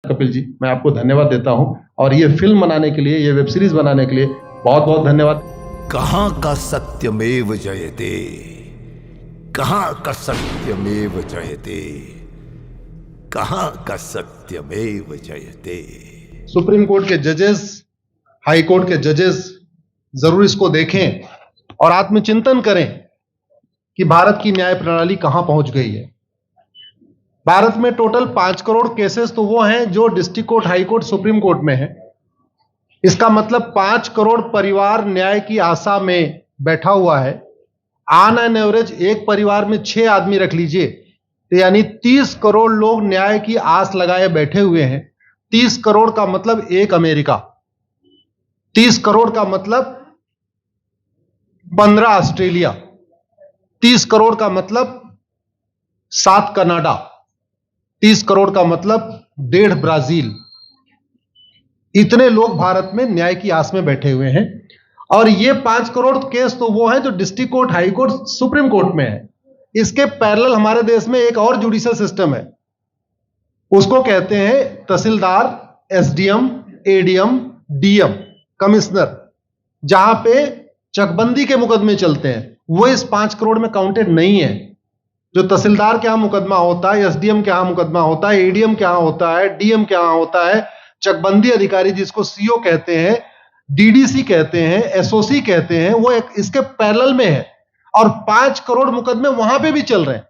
कपिल जी, मैं आपको धन्यवाद देता हूं और ये फिल्म बनाने के लिए, ये वेब सीरीज बनाने के लिए बहुत बहुत धन्यवाद। कहां का सत्यमेव जयते, कहां का सत्यमेव जयते, कहां का सत्यमेव जयते। सुप्रीम कोर्ट के जजेस, हाई कोर्ट के जजेस जरूर इसको देखें और आत्मचिंतन करें कि भारत की न्याय प्रणाली कहां पहुंच गई है। भारत में टोटल 5 करोड़ केसेस तो वो हैं जो district court, high court, supreme court में है। इसका मतलब 5 करोड़ परिवार न्याय की आशा में बैठा हुआ है। ऑन एन एवरेज एक परिवार में 6 आदमी रख लीजिए, तो यानी 30 करोड़ लोग न्याय की आस लगाए बैठे हुए हैं। 30 करोड़ का मतलब एक अमेरिका, 30 करोड़ का मतलब 15 ऑस्ट्रेलिया, 30 करोड़ का मतलब 7 कनाडा, 30 करोड़ का मतलब 1.5 ब्राजील। इतने लोग भारत में न्याय की आस में बैठे हुए हैं। और ये 5 करोड़ केस तो वो हैं जो district court, high court, supreme court में है। इसके पैरेलल हमारे देश में एक और जुडिशियल सिस्टम है, उसको कहते हैं तहसीलदार, एसडीएम, एडीएम, डीएम, कमिश्नर, जहां पे चकबंदी के मुकदमे चलते हैं। वो इस 5 करोड़ में काउंटेड नहीं है। जो तहसीलदार के यहां मुकदमा होता है, एसडीएम के यहां मुकदमा होता है, एडीएम के यहां होता है, डीएम के यहां होता है, चकबंदी अधिकारी जिसको सीओ कहते हैं, डीडीसी कहते हैं, एसओसी कहते हैं, वो इसके पैरेलल में है और 5 करोड़ मुकदमे वहां पे भी चल रहे हैं।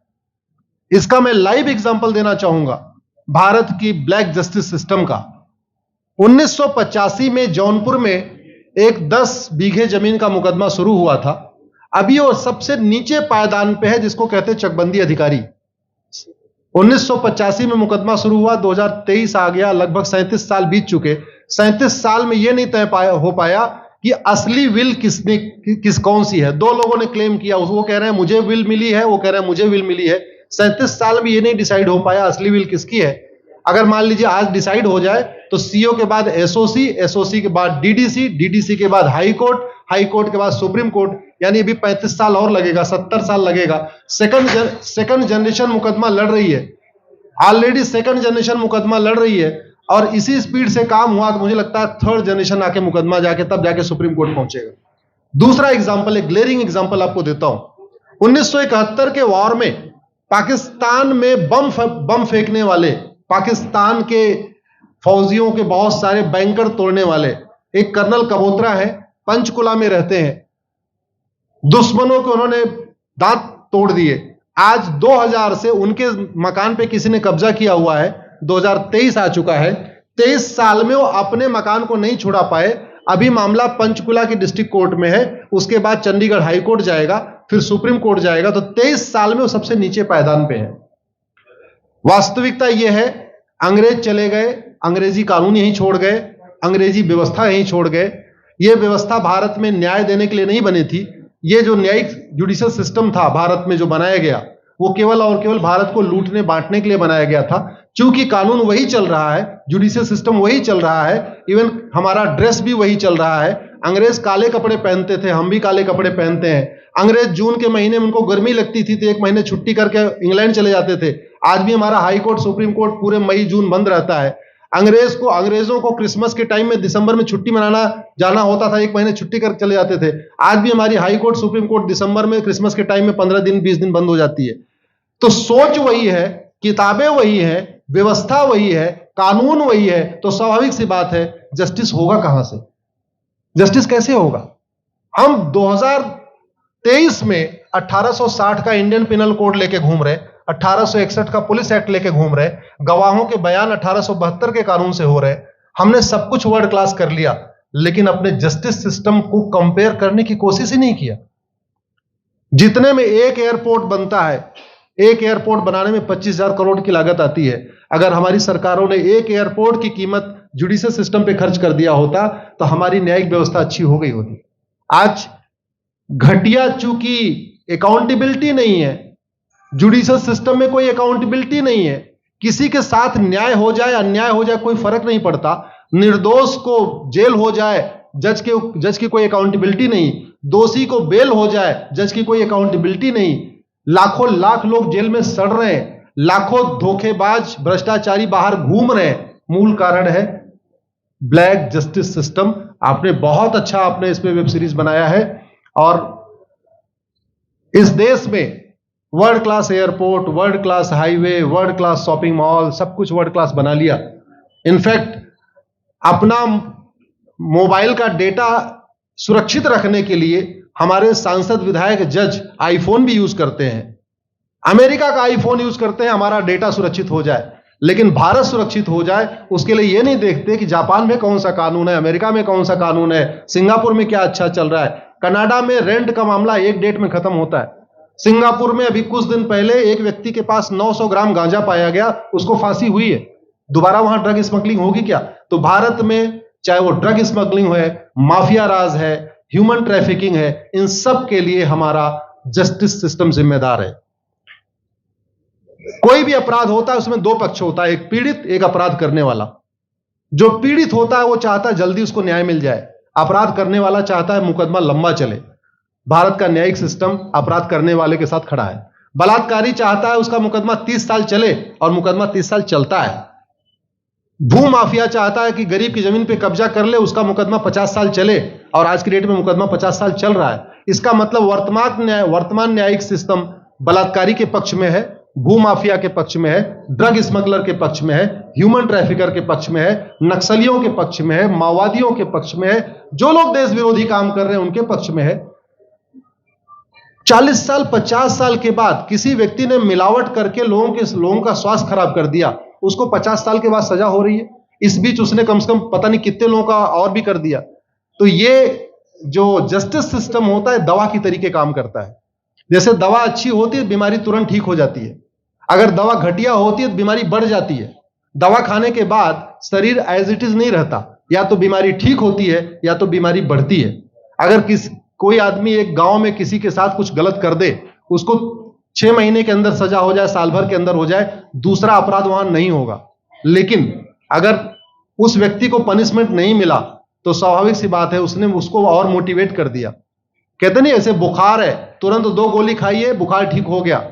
इसका मैं लाइव एग्जांपल देना चाहूंगा भारत की ब्लैक जस्टिस सिस्टम का। 1985 में जौनपुर में एक 10 बीघे जमीन का मुकदमा शुरू हुआ था। अभी वो सबसे नीचे पायदान पे है, जिसको कहते हैं चकबंदी अधिकारी। 1985 में मुकदमा शुरू हुआ, 2023 आ गया, लगभग 37 साल बीत चुके। 37 साल में यह नहीं तय हो पाया कि असली विल कौन सी है। 2 लोगों ने क्लेम किया, वो कह रहे हैं मुझे विल मिली है, वो कह रहे हैं मुझे विल मिली है। 37 साल में यह नहीं डिसाइड हो पाया असली विल किसकी है। अगर मान लीजिए आज डिसाइड हो जाए तो सीओ के बाद एसओसी, एसओसी के बाद डीडीसी, डीडीसी के बाद हाई कोर्ट, हाई कोर्ट के बाद सुप्रीम कोर्ट, यानी अभी 35 साल और लगेगा, 70 साल लगेगा। सेकंड जनरेशन मुकदमा लड़ रही है, ऑलरेडी सेकंड जनरेशन मुकदमा लड़ रही है और इसी स्पीड से काम हुआ तो मुझे लगता है थर्ड जनरेशन आके मुकदमा जाके तब जाके सुप्रीम कोर्ट पहुंचेगा। दूसरा एग्जांपल, एक ग्लेरिंग एग्जांपल आपको देता हूं। 1971 के वॉर में पाकिस्तान में बम फेंकने वाले, पाकिस्तान के फौजियों के बहुत सारे बैंकर तोड़ने वाले एक कर्नल कबोत्रा है, पंचकुला में रहते हैं। दुश्मनों को उन्होंने दांत तोड़ दिए। आज 2000 से उनके मकान पे किसी ने कब्जा किया हुआ है। 2023 आ चुका है, 23 साल में वो अपने मकान को नहीं छुड़ा पाए। अभी मामला पंचकुला की डिस्ट्रिक्ट कोर्ट में है, उसके बाद चंडीगढ़ हाई कोर्ट जाएगा, फिर सुप्रीम कोर्ट जाएगा। तो 23 साल में वो सबसे नीचे पायदान पे है। वास्तविकता यह है, अंग्रेज चले गए, अंग्रेजी कानून यहीं छोड़ गए, अंग्रेजी व्यवस्था यहीं छोड़ गए। यह व्यवस्था भारत में न्याय देने के लिए नहीं बनी थी। यह जो न्यायिक जुडिशियल सिस्टम था भारत में जो बनाया गया, वो केवल और केवल भारत को लूटने बांटने के लिए बनाया गया था। क्योंकि कानून वही चल रहा है, जुडिशियल सिस्टम वही चल रहा है, इवन हमारा ड्रेस भी वही चल रहा है। अंग्रेज काले कपड़े पहनते थे, हम भी काले कपड़े पहनते हैं। अंग्रेज जून के महीने में उनको गर्मी लगती थी तो 1 महीने छुट्टी करके इंग्लैंड चले जाते थे। आज भी हमारा हाई कोर्ट, सुप्रीम कोर्ट पूरे मई जून बंद रहता है। अंग्रेजों को क्रिसमस के टाइम में दिसंबर में छुट्टी मनाना जाना होता था, 1 महीने छुट्टी कर चले जाते थे। आज भी हमारी हाई कोर्ट, सुप्रीम कोर्ट दिसंबर में, क्रिसमस के टाइम में 15 दिन 20 दिन बंद हो जाती है। तो सोच वही है, किताबें वही है, व्यवस्था वही है, कानून वही है, तो स्वाभाविक सी बात है जस्टिस होगा कहां से? जस्टिस कैसे होगा? हम 2023 में 1860 का इंडियन पिनल कोड लेके घूम रहे, 1861 का पुलिस एक्ट लेके घूम रहे, गवाहों के बयान 1872 के कानून से हो रहे। हमने सब कुछ वर्ल्ड क्लास कर लिया, लेकिन अपने जस्टिस सिस्टम को कंपेयर करने की कोशिश ही नहीं किया। जितने में एक एयरपोर्ट बनता है, एक एयरपोर्ट बनाने में 25,000 करोड़ की लागत आती है। अगर हमारी सरकारों ने एक एयरपोर्ट की कीमत जुडिशियल सिस्टम पे खर्च कर दिया होता तो हमारी न्यायिक व्यवस्था अच्छी हो गई होती। आज घटिया, चूंकि अकाउंटेबिलिटी नहीं है, जुडिशियल सिस्टम में कोई अकाउंटेबिलिटी नहीं है। किसी के साथ न्याय हो जाए, अन्याय हो जाए, कोई फर्क नहीं पड़ता। निर्दोष को जेल हो जाए, जज की कोई अकाउंटेबिलिटी नहीं। दोषी को बेल हो जाए, जज की कोई अकाउंटेबिलिटी नहीं। लाख लोग जेल में सड़ रहे हैं, लाखों धोखेबाज भ्रष्टाचारी बाहर घूम रहे हैं, मूल कारण है ब्लैक जस्टिस सिस्टम। आपने बहुत अच्छा आपने इस पे वेब सीरीज बनाया है, और इस देश में world class airport, world class highway, world class shopping mall, सब कुछ वर्ल्ड क्लास बना लिया। इनफैक्ट अपना मोबाइल का डेटा सुरक्षित रखने के लिए हमारे सांसद, विधायक, जज आईफोन भी यूज करते हैं। अमेरिका का आईफोन यूज करते हैं हमारा डेटा सुरक्षित हो जाए, लेकिन भारत सुरक्षित हो जाए उसके लिए यह नहीं देखते कि जापान में कौन सा कानून है, अमेरिका में कौन सा कानून है, सिंगापुर में क्या अच्छा चल रहा है। कनाडा में रेंट का मामला एक डेट में खत्म होता है। सिंगापुर में अभी कुछ दिन पहले एक व्यक्ति के पास 900 ग्राम गांजा पाया गया, उसको फांसी हुई है। दोबारा वहां ड्रग स्मगलिंग होगी क्या? तो भारत में चाहे वो ड्रग स्मगलिंग है, माफिया राज है, ह्यूमन ट्रैफिकिंग है, इन सब के लिए हमारा जस्टिस सिस्टम जिम्मेदार है। कोई भी अपराध होता है उसमें दो पक्ष होता है, एक पीड़ित, एक अपराध करने वाला। जो पीड़ित होता है वो चाहता है जल्दी उसको न्याय मिल जाए, अपराध करने वाला चाहता है मुकदमा लंबा चले। भारत का न्यायिक सिस्टम अपराध करने वाले के साथ खड़ा है। बलात्कारी चाहता है उसका मुकदमा 30 साल चले, और मुकदमा 30 साल चलता है। भू माफिया चाहता है कि गरीब की जमीन पे कब्जा कर ले, उसका मुकदमा 50 साल चले, और आज की डेट में मुकदमा 50 साल चल रहा है। इसका मतलब वर्तमान न्यायिक सिस्टम बलात्कारी के पक्ष में है, भू माफिया के पक्ष में है, ड्रग स्मगलर के पक्ष में है, ह्यूमन ट्रैफिकर के पक्ष में है, नक्सलियों के पक्ष में है, माओवादियों के पक्ष में है, जो लोग देश विरोधी काम कर रहे हैं उनके पक्ष में है। 40 साल 50 साल के बाद किसी व्यक्ति ने मिलावट करके लोगों का स्वास्थ्य खराब कर दिया, उसको 50 साल के बाद सजा हो रही है। इस बीच उसने कम से कम पता नहीं कितने लोगों का और भी कर दिया। तो ये जो जस्टिस सिस्टम होता है दवा की तरीके काम करता है। जैसे दवा अच्छी होती है बीमारी तुरंत ठीक हो जाती है, अगर दवा घटिया होती है तो बीमारी बढ़ जाती है। दवा खाने के बाद शरीर एज इट इज नहीं रहता, या तो बीमारी ठीक होती है या तो बीमारी बढ़ती है। अगर कोई आदमी एक गांव में किसी के साथ कुछ गलत कर दे, उसको 6 महीने के अंदर सजा हो जाए, साल भर के अंदर हो जाए, दूसरा अपराध वहां नहीं होगा। लेकिन अगर उस व्यक्ति को पनिशमेंट नहीं मिला तो स्वाभाविक सी बात है उसने उसको और मोटिवेट कर दिया। कहते नहीं ऐसे बुखार है, तुरंत 2 गोली खाइए बुखार ठीक हो गया,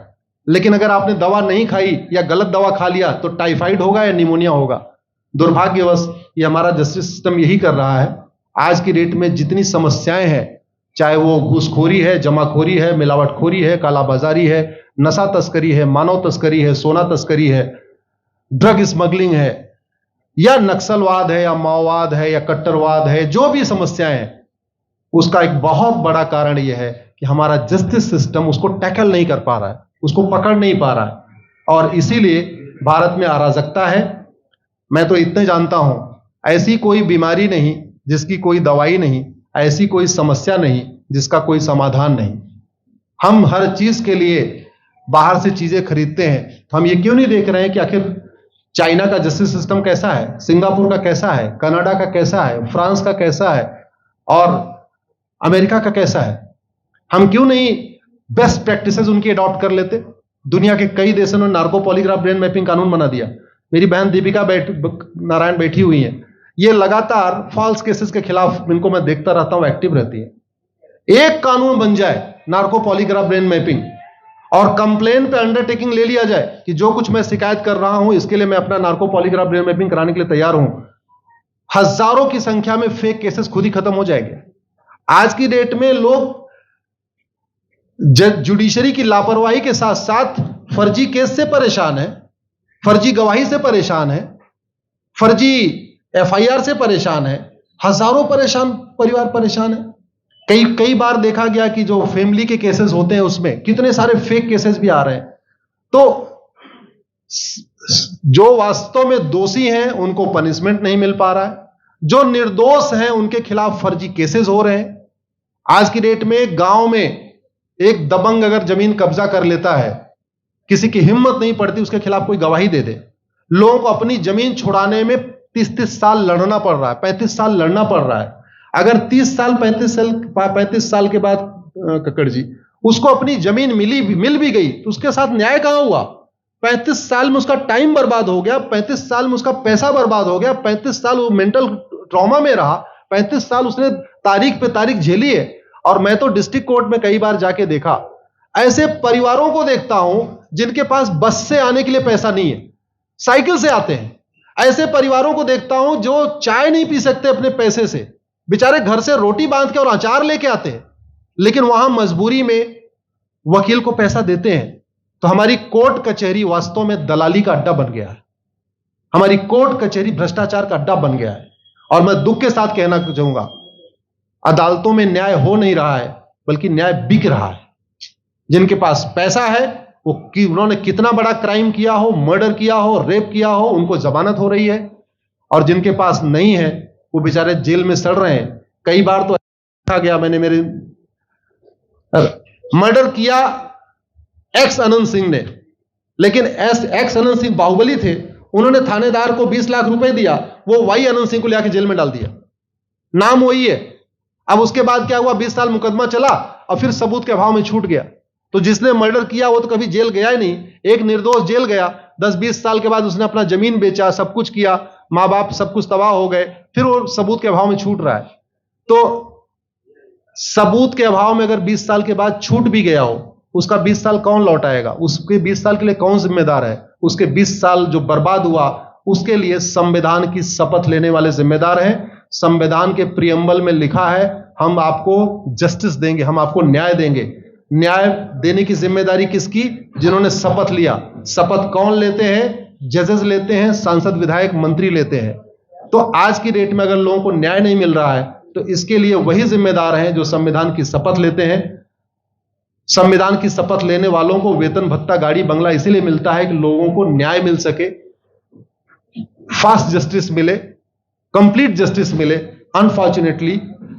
लेकिन अगर आपने दवा नहीं खाई या गलत दवा खा लिया तो टाइफाइड होगा या निमोनिया होगा। दुर्भाग्यवश ये हमारा जस्टिस सिस्टम यही कर रहा है। आज की डेट में जितनी समस्याएं हैं, चाहे वो घूसखोरी है, जमाखोरी है, मिलावटखोरी है, कालाबाजारी है, नशा तस्करी है, मानव तस्करी है, सोना तस्करी है, ड्रग स्मगलिंग है, या नक्सलवाद है, या माओवाद है, या कट्टरवाद है, जो भी समस्याएं हैं, उसका एक बहुत बड़ा कारण यह है कि हमारा जस्टिस सिस्टम उसको टैकल नहीं कर पा रहा है, उसको पकड़ नहीं पा रहा है, और इसीलिए भारत में अराजकता है। मैं तो इतने जानता हूं, ऐसी कोई बीमारी नहीं जिसकी कोई दवाई नहीं, ऐसी कोई समस्या नहीं जिसका कोई समाधान नहीं। हम हर चीज के लिए बाहर से चीजें खरीदते हैं, तो हम ये क्यों नहीं देख रहे हैं कि आखिर चाइना का जस्टिस सिस्टम कैसा है, सिंगापुर का कैसा है, कनाडा का कैसा है, फ्रांस का कैसा है, और अमेरिका का कैसा है। हम क्यों नहीं बेस्ट प्रैक्टिसेस उनकी अडॉप्ट कर लेते। दुनिया के कई देशों ने नार्को पॉलीग्राफ ब्रेन मैपिंग कानून बना दिया। मेरी बहन दीपिका नारायण बैठी हुई है, ये लगातार फॉल्स केसेस के खिलाफ, इनको मैं देखता रहता हूं, एक्टिव रहती है। एक कानून बन जाए नार्को पॉलीग्राफ ब्रेन मैपिंग, और कंप्लेन पे अंडरटेकिंग ले लिया जाए कि जो कुछ मैं शिकायत कर रहा हूं इसके लिए मैं अपना नार्को पॉलीग्राफ ब्रेन मैपिंग कराने के लिए तैयार हूं, हजारों की संख्या में फेक केसेस खुद ही खत्म हो जाएंगे। आज की डेट में लोग जुडिशरी की लापरवाही के साथ साथ फर्जी केस से परेशान है, फर्जी गवाही से परेशान है, फर्जी एफआईआर से परेशान है, हजारों परिवार परेशान है। कई बार देखा गया कि जो फैमिली के केसेस होते हैं उसमें कितने सारे फेक केसेस भी आ रहे हैं। तो जो वास्तव में दोषी हैं उनको पनिशमेंट नहीं मिल पा रहा है, जो निर्दोष हैं उनके खिलाफ फर्जी केसेस हो रहे हैं। आज की डेट में गांव में एक दबंग अगर जमीन कब्जा कर लेता है, किसी की हिम्मत नहीं पड़ती उसके खिलाफ कोई गवाही दे दे। लोगों को अपनी जमीन छुड़ाने में 30-30 साल लड़ना पड़ रहा है, 35 साल लड़ना पड़ रहा है। अगर 30 साल 35 साल के बाद कक्कड़ जी उसको अपनी जमीन मिल भी गई तो उसके साथ न्याय कहां हुआ? 35 साल में उसका टाइम बर्बाद हो गया, 35 साल में उसका पैसा बर्बाद हो गया, 35 साल वो मेंटल ट्रॉमा में रहा, 35 साल उसने तारीख पे तारीख झेली है। और मैं तो डिस्ट्रिक्ट कोर्ट में कई बार जाके देखा, ऐसे परिवारों को देखता हूं जिनके पास बस से आने के लिए पैसा नहीं है, साइकिल से आते हैं। ऐसे परिवारों को देखता हूं जो चाय नहीं पी सकते अपने पैसे से, बेचारे घर से रोटी बांध के और अचार लेके आते हैं, लेकिन वहां मजबूरी में वकील को पैसा देते हैं। तो हमारी कोर्ट कचहरी वास्तव में दलाली का अड्डा बन गया है। हमारी कोर्ट कचहरी भ्रष्टाचार का अड्डा बन गया है। और मैं दुख के साथ कहना चाहूंगा, अदालतों में न्याय हो नहीं रहा है, बल्कि न्याय बिक रहा है। जिनके पास पैसा है, वो उन्होंने कितना बड़ा क्राइम किया हो, मर्डर किया हो, रेप किया हो, उनको जमानत हो रही है। और जिनके पास नहीं है, वो बेचारे जेल में सड़ रहे हैं। कई बार तो देखा गया, मैंने मेरे मर्डर किया एक्स अनंत सिंह ने, लेकिन एक्स अनंत सिंह बाहुबली थे, उन्होंने थानेदार को 20 लाख रुपए दिया, वो वाई अनंत सिंह को लेकर जेल में डाल दिया। नाम वही है। अब उसके बाद क्या हुआ, 20 साल मुकदमा चला और फिर सबूत के अभाव में छूट गया। तो जिसने मर्डर किया वो तो कभी जेल गया ही नहीं। एक निर्दोष जेल गया, 10-20 साल के बाद उसने अपना जमीन बेचा, सब कुछ किया, मां बाप सब कुछ तबाह हो गए, फिर वो सबूत के अभाव में छूट रहा है। तो सबूत के अभाव में अगर 20 साल के बाद छूट भी गया हो, उसका 20 साल कौन लौटाएगा? उसके 20 साल के लिए कौन जिम्मेदार है? उसके 20 साल जो बर्बाद हुआ, उसके लिए संविधान की शपथ लेने वाले जिम्मेदार हैं। संविधान के प्रियम्बल में लिखा है, हम आपको जस्टिस देंगे, हम आपको न्याय देंगे। न्याय देने की जिम्मेदारी किसकी? जिन्होंने शपथ लिया। शपथ कौन लेते हैं? जजेस लेते हैं, सांसद, विधायक, मंत्री लेते हैं। तो आज की डेट में अगर लोगों को न्याय नहीं मिल रहा है, तो इसके लिए वही जिम्मेदार हैं जो संविधान की शपथ लेते हैं। संविधान की शपथ लेने वालों को वेतन, भत्ता, गाड़ी, बंगला इसीलिए मिलता है कि लोगों को न्याय मिल सके, फास्ट जस्टिस मिले, कंप्लीट जस्टिस मिले। अनफॉर्चुनेटली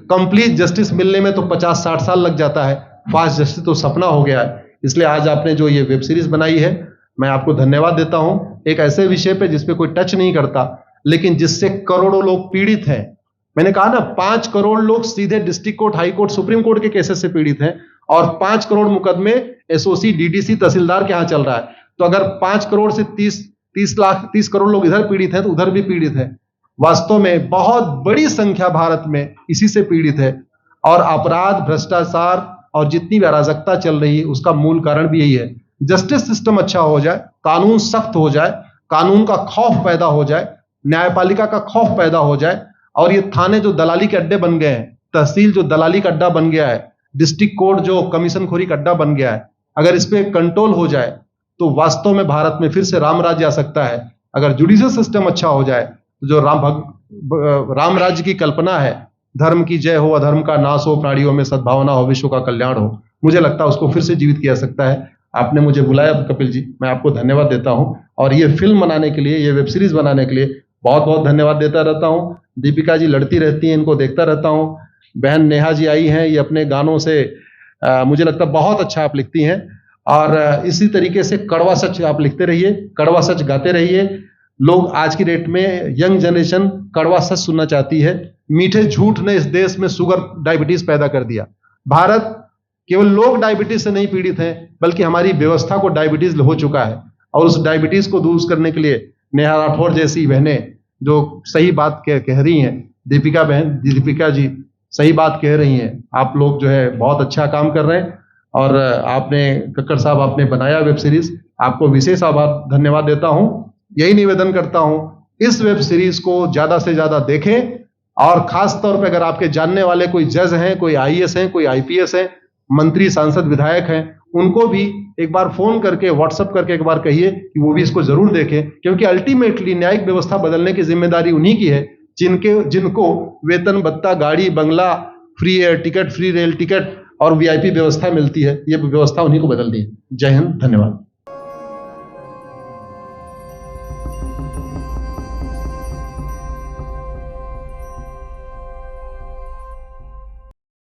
कंप्लीट जस्टिस मिलने में तो 50-60 साल लग जाता है, फास्ट जस्टिस तो सपना हो गया है। इसलिए आज आपने जो ये वेब सीरीज बनाई है, मैं आपको धन्यवाद देता हूं। एक ऐसे विषय पे जिस पे कोई टच नहीं करता, लेकिन जिससे करोड़ों लोग पीड़ित हैं। मैंने कहा ना, 5 करोड़ लोग सीधे district court, high court, supreme court के केसेस से पीड़ित हैं, और 5 करोड़ मुकदमे एसओसी, डीडीसी, तहसीलदार के यहां चल रहा है। तो अगर 5 करोड़ से 30 करोड़ लोग इधर पीड़ित हैं, तो उधर भी पीड़ित है। वास्तव में बहुत बड़ी संख्या भारत में इसी से पीड़ित है। और अपराध, भ्रष्टाचार और जितनी भी अराजकता चल रही है, उसका मूल कारण भी यही है। जस्टिस सिस्टम अच्छा हो जाए, कानून सख्त हो जाए, कानून का खौफ पैदा हो जाए, न्यायपालिका का खौफ पैदा हो जाए, और ये थाने जो दलाली के अड्डे बन गए हैं, तहसील जो दलाली का अड्डा बन गया है, डिस्ट्रिक्ट कोर्ट जो कमीशन खोरी का अड्डा बन गया है, अगर इस पे कंट्रोल हो जाए तो वास्तव में भारत में फिर से राम राज्य आ सकता है। अगर जुडिशियल सिस्टम अच्छा हो जाए, तो जो राम राज्य की कल्पना है, धर्म की जय हो, अधर्म का नाश हो, प्राणियों में सद्भावना हो, विश्व का कल्याण हो, मुझे लगता है उसको फिर से जीवित किया सकता है। आपने मुझे बुलाया कपिल जी, मैं आपको धन्यवाद देता हूं। और ये फिल्म बनाने के लिए, ये वेब सीरीज बनाने के लिए बहुत बहुत धन्यवाद देता रहता हूं। दीपिका जी लड़ती रहती हैं, इनको देखता रहता हूं। बहन नेहा जी आई हैं, ये अपने गानों से मुझे लगता है बहुत अच्छा आप लिखती हैं। और इसी तरीके से कड़वा सच आप लिखते रहिए, कड़वा सच गाते रहिए। लोग आज की डेट में, यंग जनरेशन कड़वा सच सुनना चाहती है। मीठे झूठ ने इस देश में शुगर, डायबिटीज पैदा कर दिया। भारत केवल लोग डायबिटीज से नहीं पीड़ित हैं, बल्कि हमारी व्यवस्था को डायबिटीज हो चुका है। और उस डायबिटीज को दूर करने के लिए नेहा राठौर जैसी बहनें जो सही बात कह रही हैं, दीपिका जी सही बात कह रही हैं। आप लोग जो है बहुत अच्छा काम कर रहे हैं। और आपने, कक्कड़ साहब, आपने बनाया वेब सीरीज, आपको विशेष आभार, धन्यवाद देता हूं। यही निवेदन करता हूं, इस वेब सीरीज को ज्यादा से ज्यादा देखें। और खास तौर पे अगर आपके जानने वाले कोई जज हैं, कोई आईएएस हैं, कोई आईपीएस हैं, मंत्री, सांसद, विधायक हैं, उनको भी एक बार फोन करके, व्हाट्सएप करके एक बार कहिए कि वो भी इसको जरूर देखें। क्योंकि अल्टीमेटली न्यायिक व्यवस्था बदलने की जिम्मेदारी उन्हीं की है जिनको वेतन, भत्ता, गाड़ी, बंगला, free air ticket, free rail ticket और वीआईपी व्यवस्था मिलती है। ये व्यवस्था उन्हीं को बदलनी है। जय हिंद, धन्यवाद।